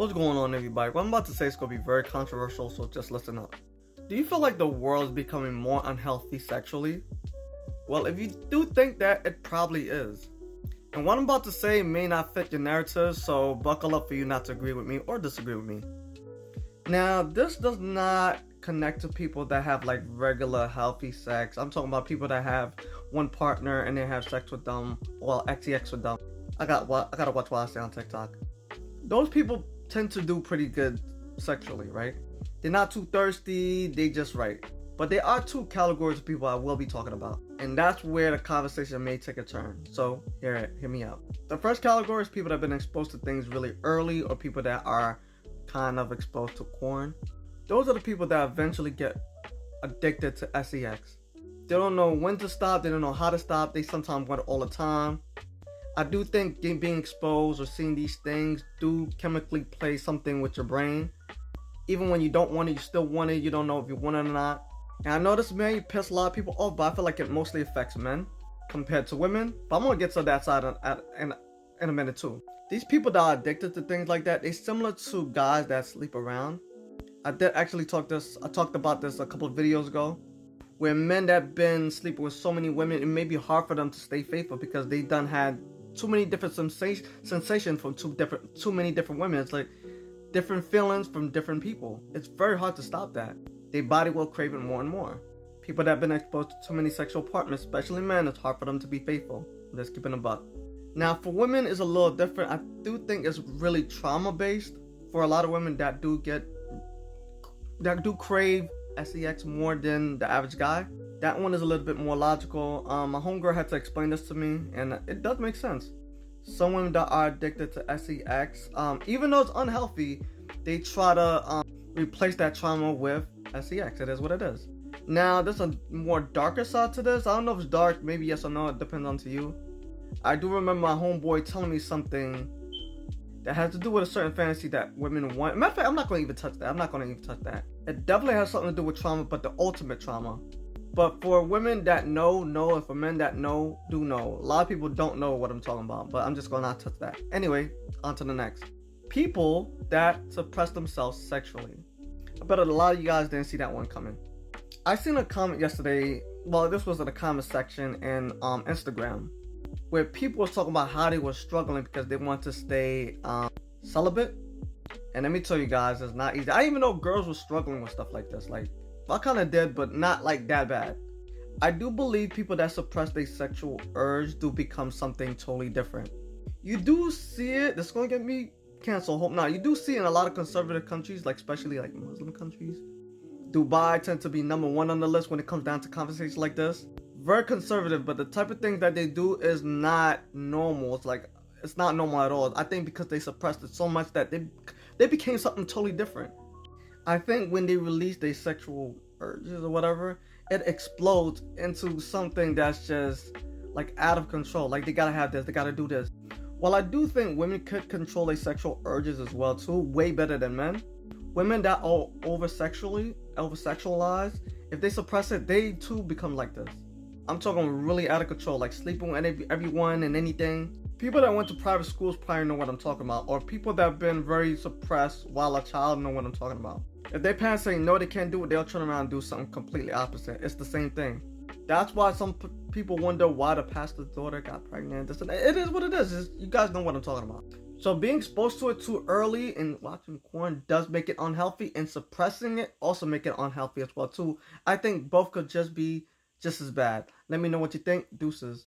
What's going on, everybody? What I'm about to say is going to be very controversial, so just listen up. Do you feel like the world is becoming more unhealthy sexually? Well, if you do think that, it probably is. And what I'm about to say may not fit your narrative, so buckle up for you not to agree with me or disagree with me. Now, this does not connect to people that have like regular healthy sex. I'm talking about people that have one partner and they have sex with them, well, XEX with them. I gotta watch what I say on TikTok. Those people tend to do pretty good sexually, right? They're not too thirsty, they just right. But there are two categories of people I will be talking about, and that's where the conversation may take a turn. So hear me out. The first category is people that have been exposed to things really early, or people that are kind of exposed to porn. Those are the people that eventually get addicted to sex. They don't know when to stop, they don't know how to stop, they sometimes want it all the time. I do think being exposed or seeing these things do chemically play something with your brain. Even when you don't want it, you still want it. You don't know if you want it or not. And I know this may piss a lot of people off, but I feel like it mostly affects men compared to women. But I'm going to get to that side in a minute too. These people that are addicted to things like that, they're similar to guys that sleep around. I did actually talked about this a couple of videos ago, where men that been sleeping with so many women, it may be hard for them to stay faithful because they done had too many different sensations from too many different women. It's like different feelings from different people. It's very hard to stop that. Their body will crave it more and more. People that have been exposed to too many sexual partners, especially men, it's hard for them to be faithful. Let's keep it a buck. Now, for women, it's a little different. I do think it's really trauma based for a lot of women that do crave sex more than the average guy. That one is a little bit more logical. My homegirl had to explain this to me, and it does make sense. Some women that are addicted to sex, even though it's unhealthy, they try to replace that trauma with sex. It is what it is. Now, there's a more darker side to this. I don't know if it's dark, maybe yes or no, it depends on to you. I do remember my homeboy telling me something that has to do with a certain fantasy that women want. Matter of fact, I'm not going to even touch that. It definitely has something to do with trauma, but the ultimate trauma. But for women that know, and for men that know, do know. A lot of people don't know what I'm talking about, but I'm just going to not touch that. Anyway, on to the next. People that suppress themselves sexually. I bet a lot of you guys didn't see that one coming. I seen a comment yesterday, well, this was in the comment section in Instagram, where people was talking about how they were struggling because they want to stay celibate. And let me tell you guys, it's not easy. I didn't even know girls were struggling with stuff like this. Like, I kind of did, but not like that bad. I do believe people that suppress their sexual urge do become something totally different. You do see it. This is going to get me canceled. Hope not. You do see it in a lot of conservative countries, like especially like Muslim countries. Dubai tends to be number one on the list when it comes down to conversations like this. Very conservative, but the type of things that they do is not normal. It's not normal at all. I think because they suppressed it so much that they became something totally different. I think when they release their sexual urges or whatever, it explodes into something that's just like out of control. Like they gotta have this, they gotta do this. While I do think women could control their sexual urges as well too, way better than men. Women that are over sexualized, if they suppress it, they too become like this. I'm talking really out of control, like sleeping with everyone and anything. People that went to private schools probably know what I'm talking about, or people that have been very suppressed while a child know what I'm talking about. If their parents say no, they can't do it, they'll turn around and do something completely opposite. It's the same thing. That's why some people wonder why the pastor's daughter got pregnant. It is what it is. You guys know what I'm talking about. So being exposed to it too early and watching porn does make it unhealthy, and suppressing it also make it unhealthy as well too. I think both could just be just as bad. Let me know what you think. Deuces.